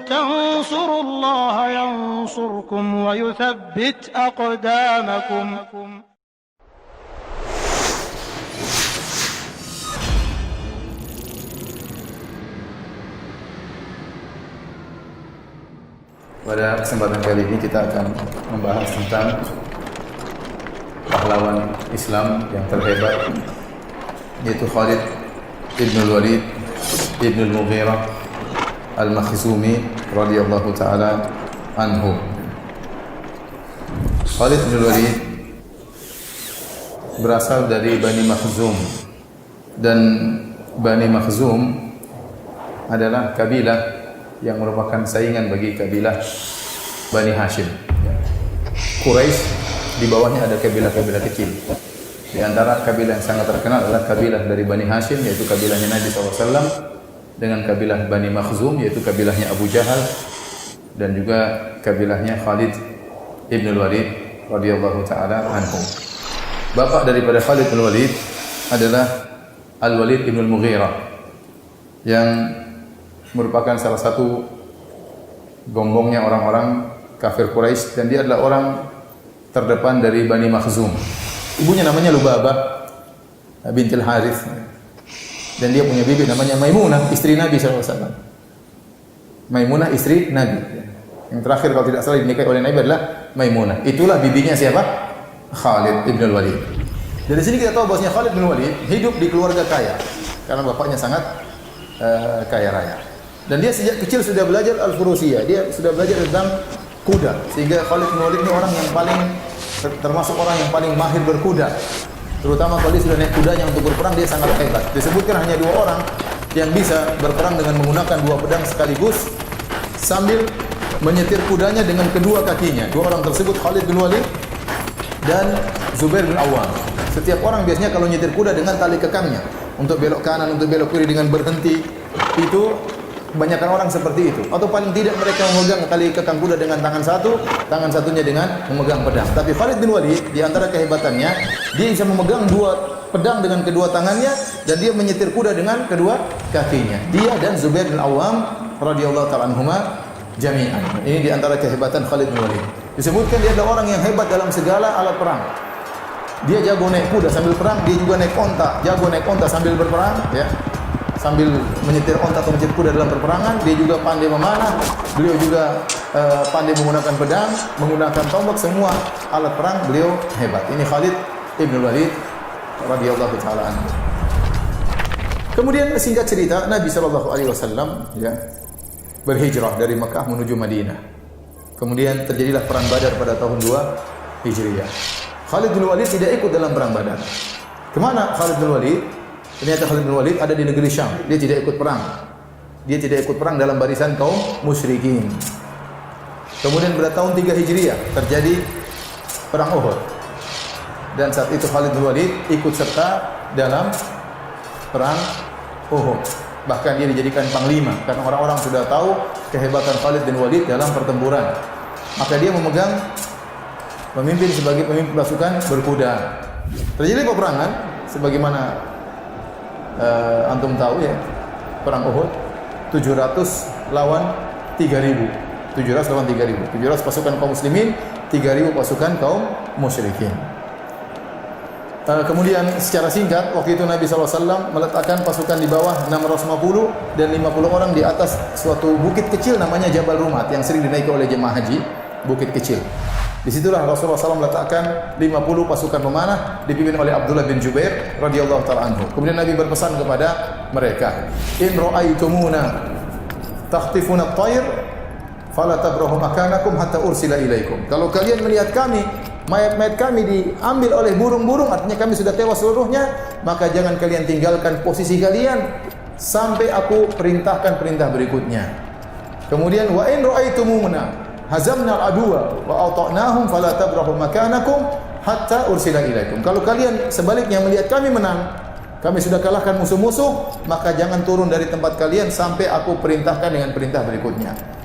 تنصروا الله ينصركم ويثبت أقدامكم. Pada kesempatan kali ini kita akan membahas tentang pahlawan Islam yang terhebat, yaitu Khalid ibn Walid ibn Mughirah al-Makhzumi radhiyallahu taala anhu. Khalid ibn Walid berasal dari Bani Makhzum, dan Bani Makhzum adalah kabilah yang merupakan saingan bagi kabilah Bani Hashim. Quraisy di bawahnya ada kabilah-kabilah kecil. Di antara kabilah yang sangat terkenal adalah kabilah dari Bani Hashim, yaitu kabilahnya Nabi SAW, dengan kabilah Bani Makhzum, yaitu kabilahnya Abu Jahal, dan juga kabilahnya Khalid ibn Walid radhiyallahu taala anhu. Bapak daripada Khalid ibn Walid adalah Al-Walid ibn Mughirah, yang merupakan salah satu gonggongnya orang-orang kafir Quraisy, dan dia adalah orang terdepan dari Bani Makhzum. Ibunya namanya Lubabah bintil Harith, dan dia punya bibi namanya Maimunah, istri Nabi SAW. Maimunah istri Nabi. Yang terakhir kalau tidak salah dinikahi oleh Nabi adalah Maimunah. Itulah bibinya siapa? Khalid ibn Walid. Dari sini kita tahu bahwasanya Khalid bin Walid hidup di keluarga kaya karena bapaknya sangat kaya raya. Dan dia sejak kecil sudah belajar al-furusiyah. Dia sudah belajar tentang kuda. Sehingga Khalid bin Walid ini orang yang paling, termasuk orang yang paling mahir berkuda. Terutama kalau dia sudah naik kudanya untuk berperang, dia sangat hebat. Disebutkan hanya 2 orang yang bisa berperang dengan menggunakan 2 pedang sekaligus sambil menyetir kudanya dengan kedua kakinya. 2 orang tersebut Khalid bin Walid dan Zubair bin Awam. Setiap orang biasanya kalau nyetir kuda dengan tali kekangnya, untuk belok kanan, untuk belok kiri dengan berhenti. Itu kebanyakan orang seperti itu. Atau paling tidak mereka memegang tali kekang kuda dengan tangan satu, tangan satunya dengan memegang pedang. Tapi Khalid bin Walid, di antara kehebatannya, dia bisa memegang 2 pedang dengan kedua tangannya, dan dia menyetir kuda dengan kedua kakinya. Dia dan Zubair bin Awam radhiyallahu ta'ala anhuma jami'an. Ini di antara kehebatan Khalid bin Walid. Disebutkan dia adalah orang yang hebat dalam segala alat perang. Dia jago naik kuda sambil perang, dia juga naik onta, jago naik onta sambil berperang, ya. Sambil menyetir onta atau menyetir kuda dalam perperangan. Dia juga pandai memanah. Beliau juga pandai menggunakan pedang, menggunakan tombak, semua alat perang beliau hebat. Ini Khalid ibn Walid radhiyallahu taala anhu. Kemudian singkat cerita, Nabi sallallahu alaihi wasallam ya berhijrah dari Mekah menuju Madinah. Kemudian terjadilah perang Badar pada tahun 2 Hijriah. Khalid bin Walid tidak ikut dalam perang Badar. Kemana Khalid bin Walid? Ternyata Khalid bin Walid ada di negeri Syam. Dia tidak ikut perang. Dia tidak ikut perang dalam barisan kaum musyrikin. Kemudian pada tahun 3 Hijriah terjadi perang Uhud. Dan saat itu Khalid bin Walid ikut serta dalam perang Uhud. Bahkan dia dijadikan panglima karena orang-orang sudah tahu kehebatan Khalid bin Walid dalam pertempuran. Maka dia memimpin sebagai pemimpin pasukan berkuda. Terjadi peperangan sebagaimana antum tahu ya, perang Uhud 700 lawan 3.000. 700 lawan 3.000. 700 pasukan kaum muslimin, 3.000 pasukan kaum musyrikin. Kemudian secara singkat waktu itu Nabi SAW meletakkan pasukan di bawah 650 dan 50 orang di atas suatu bukit kecil namanya Jabal Rumat yang sering dinaiki oleh jemaah haji, bukit kecil. Disitulah Rasulullah SAW meletakkan 50 pasukan pemanah dipimpin oleh Abdullah bin Jubair radhiyallahu ta'ala anhu. Kemudian Nabi berpesan kepada mereka, in ra'aitumuna takhtifuna at-tayr fala tabrahu makanakum hatta ursila ilaikum. Kalau kalian melihat kami, mayat-mayat kami diambil oleh burung-burung, artinya kami sudah tewas seluruhnya, maka jangan kalian tinggalkan posisi kalian sampai aku perintahkan perintah berikutnya. Kemudian wa in ra'aitumuna hazamna al-aduwa wa ata'nahum fala tabrahu makanakum hatta ursila ilaikum. Kalau kalian sebaliknya melihat kami menang, kami sudah kalahkan musuh-musuh, maka jangan turun dari tempat kalian sampai aku perintahkan dengan perintah berikutnya.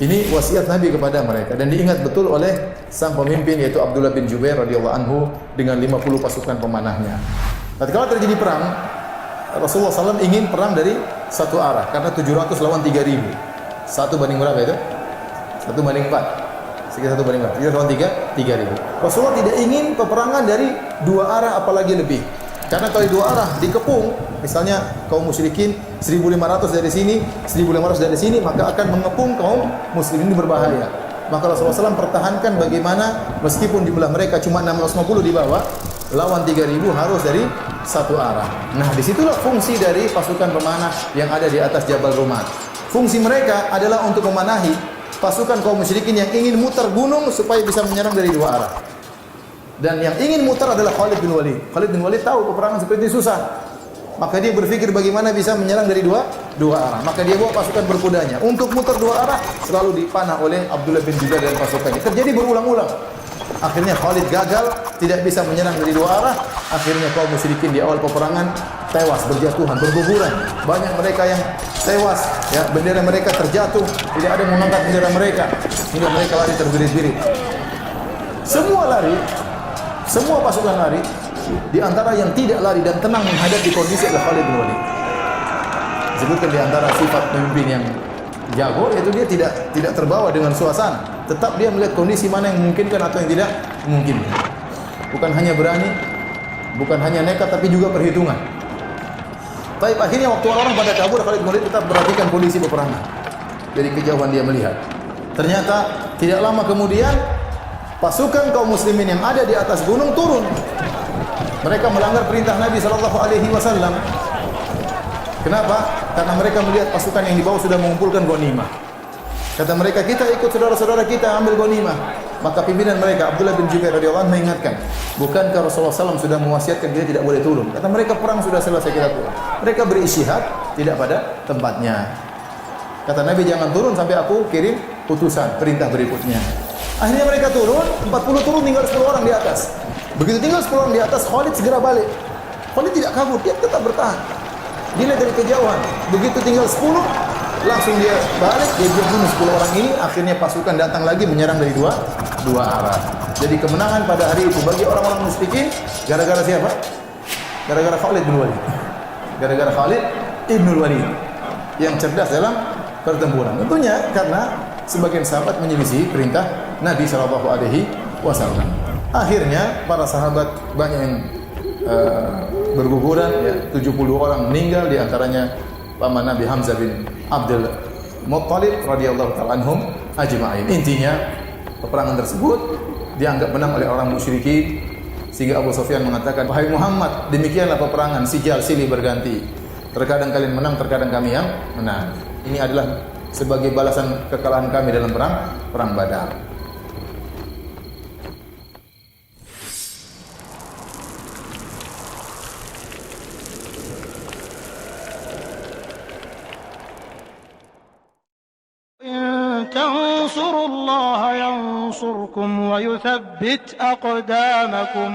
Ini wasiat Nabi kepada mereka dan diingat betul oleh sang pemimpin yaitu Abdullah bin Jubair radhiyallahu anhu dengan 50 pasukan pemanahnya. Tatkala terjadi perang, Rasulullah SAW ingin perang dari satu arah karena 700 lawan 3000. 1 banding berapa itu? 1 banding 4. Sekitar 1 banding 4. Tidak tahun 3.000. Rasulullah tidak ingin peperangan dari 2 arah apalagi lebih. Karena kalau 2 arah dikepung, misalnya kaum musyrikin 1.500 dari sini, 1.500 dari sini, maka akan mengepung kaum muslimin, ini berbahaya. Maka Rasulullah SAW pertahankan bagaimana meskipun jumlah mereka cuma 650 di bawah, lawan 3.000 harus dari 1 arah. Nah, disitulah fungsi dari pasukan pemanah yang ada di atas Jabal Rumat. Fungsi mereka adalah untuk memanahi pasukan kaum musyrikin yang ingin muter gunung supaya bisa menyerang dari 2 arah. Dan yang ingin mutar adalah Khalid bin Walid. Khalid bin Walid tahu peperangan seperti ini susah. Maka dia berpikir bagaimana bisa menyerang dari dua arah. Maka dia bawa pasukan berkudanya. Untuk mutar 2 arah selalu dipanah oleh Abdullah bin Jubair dan pasukannya. Terjadi berulang-ulang. Akhirnya Khalid gagal, tidak bisa menyerang dari 2 arah. Akhirnya kaum musyrikin di awal peperangan tewas, berjatuhan, berguguran. Banyak mereka yang tewas, ya, bendera mereka terjatuh, tidak ada yang mengangkat bendera mereka. Hingga mereka lari terbirit-birit. Semua lari. Semua pasukan lari, di antara yang tidak lari dan tenang menghadapi kondisi adalah Khalid bin Walid. Disebutkan di antara sifat pemimpin yang jago, yaitu dia tidak terbawa dengan suasana. Tetap dia melihat kondisi mana yang memungkinkan atau yang tidak memungkinkan. Bukan hanya berani, bukan hanya nekat, tapi juga perhitungan. Tapi akhirnya waktu orang pada kabur, Khalid bin Walid tetap perhatikan kondisi peperangan. Dari kejauhan dia melihat. Ternyata tidak lama kemudian pasukan kaum muslimin yang ada di atas gunung turun. Mereka melanggar perintah Nabi SAW. Kenapa? Karena mereka melihat pasukan yang dibawa sudah mengumpulkan ghanimah. Kata mereka, kita ikut saudara-saudara kita ambil ghanimah. Maka pimpinan mereka, Abdullah bin Jubair radhiyallahu anhu, mengingatkan, bukankah Rasulullah SAW sudah mewasiatkan kita tidak boleh turun? Kata mereka, perang sudah selesai, kita turun. Mereka berisyihad tidak pada tempatnya. Kata Nabi, jangan turun sampai aku kirim putusan, perintah berikutnya. Akhirnya mereka turun, 40 turun, tinggal 10 orang di atas. Begitu tinggal 10 orang di atas, Khalid segera balik. Khalid tidak kabur, dia tetap bertahan. Dilihat dari kejauhan. Begitu tinggal 10, langsung dia balik, dia bunuh 10 orang ini. Akhirnya pasukan datang lagi menyerang dari dua arah. Jadi kemenangan pada hari itu bagi orang-orang musyrikin gara-gara siapa? Gara-gara Khalid bin Walid. Gara-gara Khalid bin Walid yang cerdas dalam pertempuran. Tentunya karena sebagian sahabat menyelisih perintah Nabi SAW. Akhirnya para sahabat banyak yang berguguran, ya, 70 orang meninggal, di antaranya paman Nabi Hamzah bin Abdul Muttalib radhiyallahu ta'ala anhum ajma'in. Intinya peperangan tersebut dianggap menang oleh orang musyrikin, sehingga Abu Sufyan mengatakan, wahai Muhammad, demikianlah peperangan, sijal silih berganti. Terkadang kalian menang, terkadang kami yang menang. Ini adalah sebagai balasan kekalahan kami dalam perang Badar. تنصروا الله ينصركم ويثبت أقدامكم